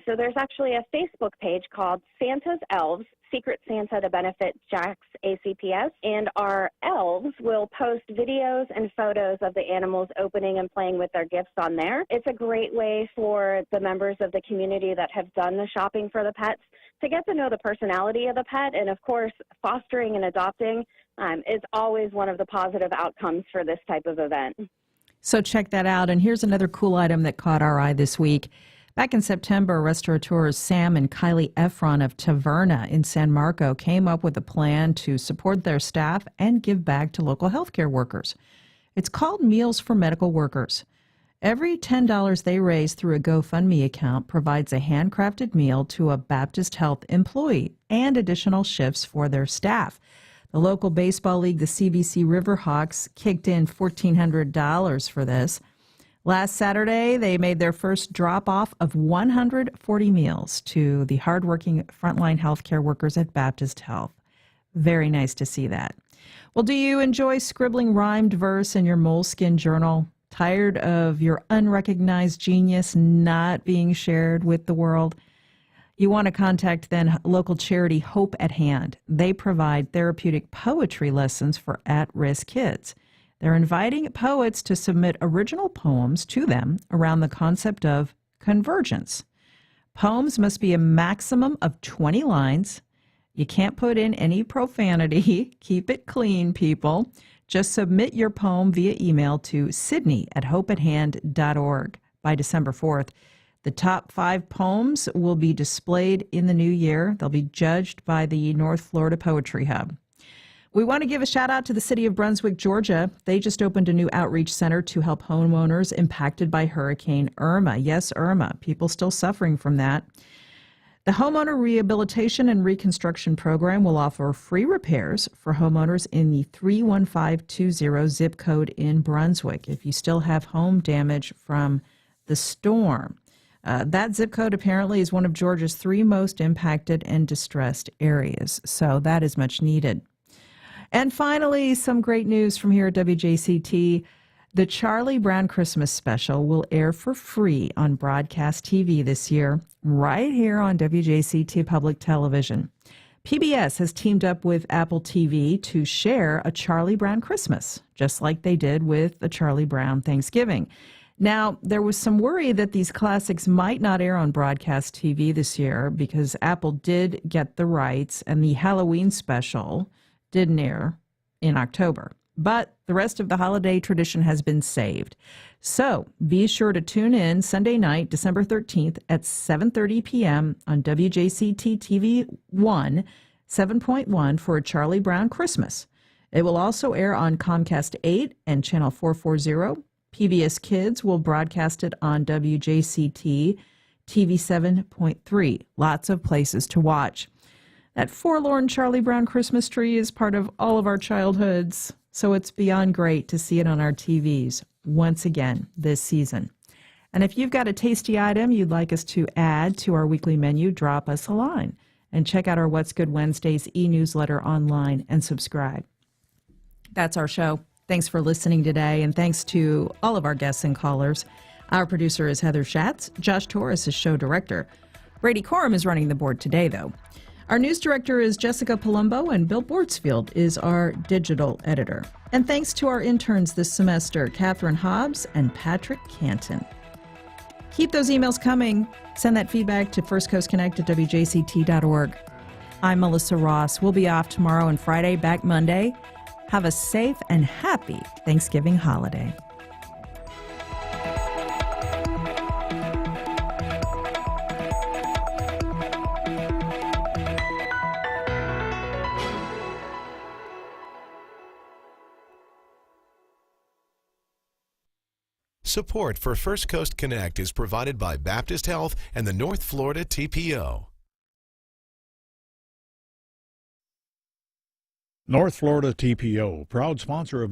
So there's actually a Facebook page called Santa's Elves, Secret Santa to benefit Jack's ACPS, and our elves will post videos and photos of the animals opening and playing with their gifts on there. It's a great way for the members of the community that have done the shopping for the pets to get to know the personality of the pet, and of course, fostering and adopting is always one of the positive outcomes for this type of event. So check that out. And here's another cool item that caught our eye this week. Back in September, restaurateurs Sam and Kylie Efron of Taverna in San Marco came up with a plan to support their staff and give back to local healthcare workers. It's called Meals for Medical Workers. Every $10 they raise through a GoFundMe account provides a handcrafted meal to a Baptist Health employee and additional shifts for their staff. The local baseball league, the CBC Riverhawks, kicked in $1,400 for this. Last Saturday, they made their first drop-off of 140 meals to the hardworking frontline healthcare workers at Baptist Health. Very nice to see that. Well, do you enjoy scribbling rhymed verse in your Moleskine journal? Tired of your unrecognized genius not being shared with the world? You want to contact then local charity Hope at Hand. They provide therapeutic poetry lessons for at-risk kids. They're inviting poets to submit original poems to them around the concept of convergence. Poems must be a maximum of 20 lines. You can't put in any profanity. Keep it clean, people. Just submit your poem via email to sydney@hopeathand.org by December 4th. The top 5 poems will be displayed in the new year. They'll be judged by the North Florida Poetry Hub. We want to give a shout out to the city of Brunswick, Georgia. They just opened a new outreach center to help homeowners impacted by Hurricane Irma. Yes, Irma. People still suffering from that. The Homeowner Rehabilitation and Reconstruction Program will offer free repairs for homeowners in the 31520 zip code in Brunswick if you still have home damage from the storm. That zip code apparently is one of Georgia's 3 most impacted and distressed areas, so that is much needed. And finally, some great news from here at WJCT. The Charlie Brown Christmas special will air for free on broadcast TV this year, right here on WJCT Public Television. PBS has teamed up with Apple TV to share a Charlie Brown Christmas, just like they did with a Charlie Brown Thanksgiving. Now, there was some worry that these classics might not air on broadcast TV this year because Apple did get the rights and the Halloween special didn't air in October. But the rest of the holiday tradition has been saved. So be sure to tune in Sunday night, December 13th at 7:30 p.m. on WJCT TV 1, 7.1 for a Charlie Brown Christmas. It will also air on Comcast 8 and Channel 440. PBS Kids will broadcast it on WJCT TV 7.3. Lots of places to watch. That forlorn Charlie Brown Christmas tree is part of all of our childhoods, so it's beyond great to see it on our TVs once again this season. And if you've got a tasty item you'd like us to add to our weekly menu, drop us a line and check out our What's Good Wednesdays e-newsletter online and subscribe. That's our show. Thanks for listening today, and thanks to all of our guests and callers. Our producer is Heather Schatz. Josh Torres is show director. Brady Corum is running the board today, though. Our news director is Jessica Palumbo, and Bill Bortsfield is our digital editor. And thanks to our interns this semester, Catherine Hobbs and Patrick Canton. Keep those emails coming. Send that feedback to firstcoastconnect@wjct.org. I'm Melissa Ross. We'll be off tomorrow and Friday, back Monday. Have a safe and happy Thanksgiving holiday. Support for First Coast Connect is provided by Baptist Health and the North Florida TPO. North Florida TPO, proud sponsor of